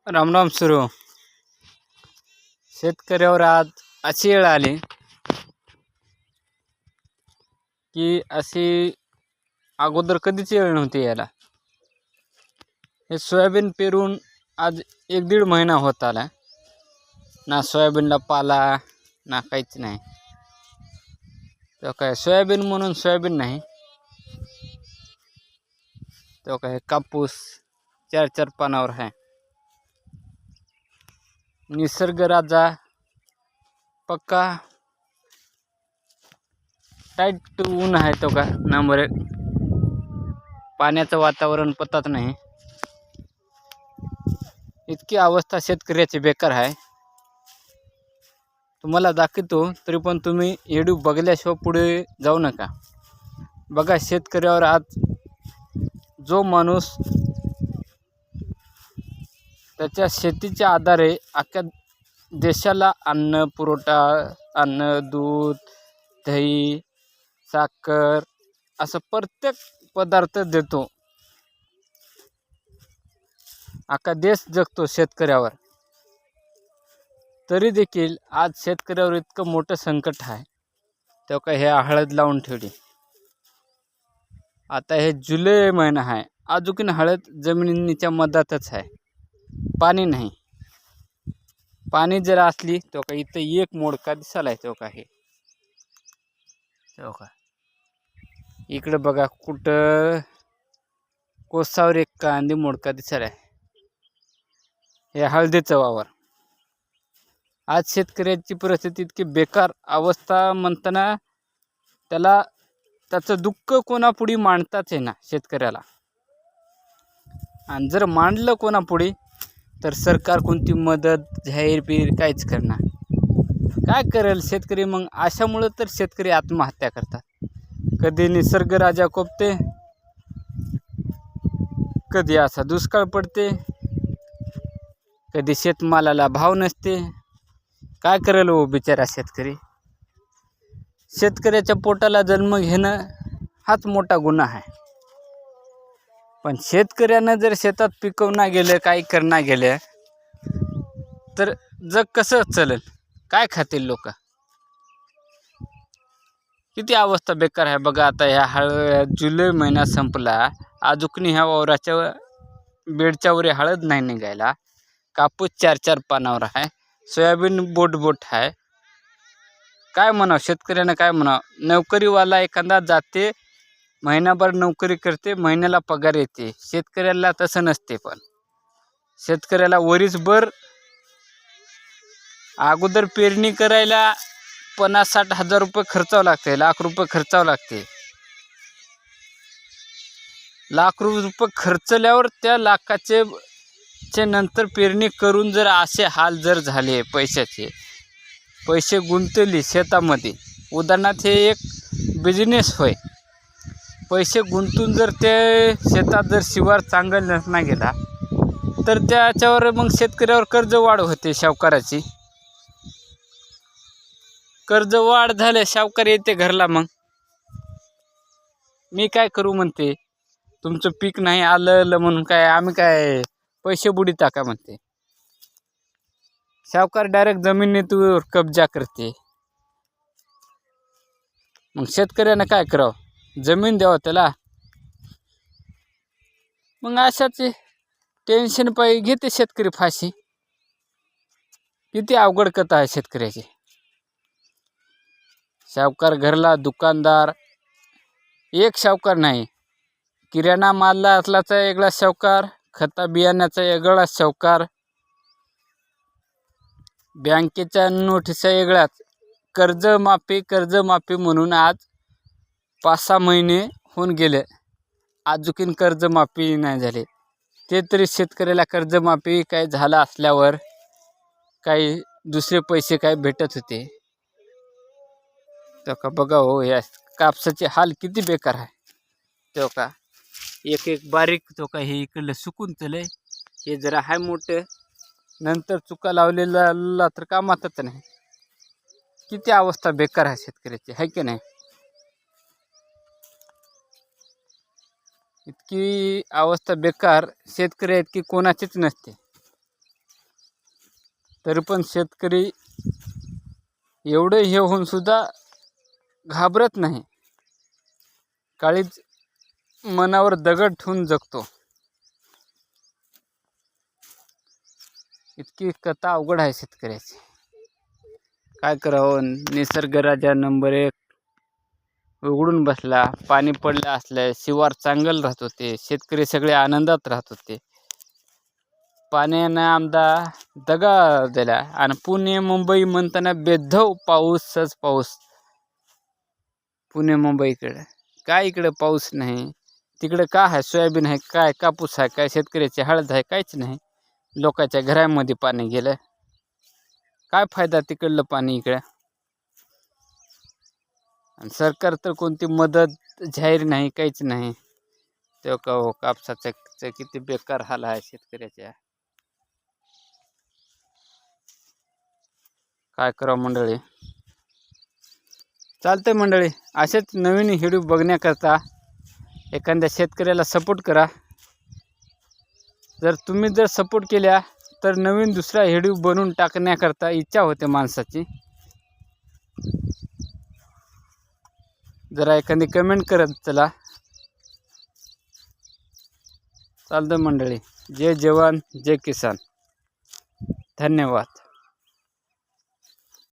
रामराम सुरू. शेतकऱ्यावर आज अशी वेळ आली की अशी अगोदर कधीच वेळ नव्हती यायला. हे सोयाबीन पेरून आज 1-1.5 महिना होत आला. ना सोयाबीनला पाला ना काहीच नाही. तो काय सोयाबीन म्हणून सोयाबीन नाही, तो काय कापूस 4-4 पानावर आहे. निसर्ग राजा पक्का टाईट ऊन आहे. तो का नंबर पाण्याचं वातावरण पतत नाही. इतकी अवस्था शेतकऱ्याची बेकार आहे. तुम्हाला दाखवतो तरी पण तुम्ही व्हिडिओ बघल्याशिवाय पुढे जाऊ नका. बघा शेतकऱ्यावर आज जो माणूस त्याच्या शेतीच्या आधारे अख्ख्या देशाला अन्न पुरवठा, अन्न, दूध, दही, साखर असं प्रत्येक पदार्थ देतो. अख्खा देश जगतो शेतकऱ्यावर. तरी देखील आज शेतकऱ्यावर इतकं मोठं संकट आहे. तेव्हा काय हे हळद लावून ठेवली. आता हे जुलै महिना आहे, अजून हळद जमिनीच्या मधातच आहे, पाणी नाही. पाणी जर असली तो का इथं एक मोडका दिसायला. तो का हे तो का इकडे बघा कुठं कोसावर एक कांदी मोडका दिसायला. हे हळदीचं वावर. आज शेतकऱ्याची परिस्थिती इतकी बेकार अवस्था म्हणताना त्याचं दुःख कोणापुढे मांडताच आहे ना शेतकऱ्याला. आणि जर मांडलं कोणापुढे तर सरकार कोणती मदत जाहीर काहीच करणार. काय करेल शेतकरी? मग अशामुळं तर शेतकरी आत्महत्या करतात. कधी निसर्ग राजा कोपते, कधी असा दुष्काळ पडते, कधी शेतमालाला भाव नसते. काय करेल हो बिचारा शेतकरी? शेतकऱ्याच्या पोटाला जन्म घेणं हाच मोठा गुन्हा आहे. पण शेतकऱ्यानं जर शेतात पिकवणं गेलं, काही करणं गेलं तर जग कसं चालेल? काय खातील लोक? किती अवस्था बेकार आहे. बघा आता ह्या जुलै महिना संपला, अजून ह्या वावराच्या बेडच्या वर हळद नाही निघायला. कापूस 4-4 पानावर आहे, सोयाबीन बोट आहे. काय म्हणावं शेतकऱ्यानं? काय म्हणावं? नोकरीवाला एखादा जाते, महिनाभर नोकरी करते, महिन्याला पगार येते. शेतकऱ्याला तसं नसते. पण शेतकऱ्याला वरीसभर अगोदर पेरणी करायला 50-60 हजार रुपये खर्चावं लागते, लाख रुपये खर्चावं लागते. लाख रुपये खर्चल्यावर त्या लाखाचे नंतर पेरणी करून जर असे हाल जर झाले, पैसे गुंतवली शेतामध्ये. उदाहरणार्थ हे एक बिझनेस होय. पैसे गुंतून जर ते शेतात जर शिवार चांगल नसला गेला तर त्याच्यावर मग शेतकऱ्यावर कर्ज वाढ होते. सावकाराची कर्ज वाढ झाले, सावकार येते घरला. मग मी काय करू म्हणते, तुमचं पीक नाही आलं म्हणून काय आम्ही काय पैसे बुडी टाका म्हणते. सावकार डायरेक्ट जमिनीवर कब्जा करते. मग शेतकऱ्यानं काय करावं? जमीन द्यावं त्याला. मग अशाच टेन्शन पायी घेते शेतकरी फाशी. किती अवघड कथा आहे शेतकऱ्याची. सावकार घरला, दुकानदार एक सावकार नाही. किराणा मालला असलाचा वेगळा सावकार, खता बियाण्याचा वेगळा सावकार, बँकेच्या नोटिसा वेगळ्याच. कर्जमाफी म्हणून आज 5-6 महिने होऊन गेले, अजून कर्जमाफी नाही झाली. ते तरी शेतकऱ्याला कर्जमाफी काय झालं असल्यावर काही दुसरे पैसे काय भेटत होते. तो का बघा हो, या कापसाचे हाल किती बेकार आहे. तो का एक बारीक तो का हे इकडलं सुकून तलंय. हे जरा हाय मोठं, नंतर चुका लावलेला तर कामातच नाही. किती अवस्था बेकार आहे शेतकऱ्याची, आहे की नाही? इतकी अवस्था बेकार शेतकरी इतकी कोणाचीच नसते. तरी पण शेतकरी एवढे हे होऊन सुद्धा घाबरत नाही. काळीज मनावर दगड ठेवून जगतो. इतकी कथा अवघड आहे शेतकऱ्याची. काय करावं. निसर्गराजा नंबर 1 उघडून बसला. पाणी पडलं असलं शिवार चांगलं राहत होते. शेतकरी सगळे आनंदात राहत होते. पाण्यानं आमदा दगा दिला आणि पुणे मुंबई म्हणताना बेधव पाऊसच पाऊस. पुणे मुंबईकडे काय इकडे पाऊस नाही. तिकडे काय आहे. सोयाबीन आहे काय, कापूस आहे काय, शेतकऱ्याची हळद आहे, काहीच नाही. लोकांच्या घरामध्ये पाणी गेलं. काय फायदा तिकडलं पाणी इकडं. आणि सरकार तर कोणती मदत जाहीर नाही, काहीच नाही. तो का कापसाचं किती बेकार हाल आहे शेतकऱ्याच्या. काय करावं मंडळी. चालतंय मंडळी. असेच नवीन व्हिडिओ बघण्याकरता एखाद्या शेतकऱ्याला सपोर्ट करा. जर तुम्ही जर सपोर्ट केल्या तर नवीन दुसरा व्हिडिओ बनवून टाकण्याकरता इच्छा होते माणसाची. जरा एखादी कमेंट करत चला. चालतं मंडळी. जय जवान जय किसान. धन्यवाद.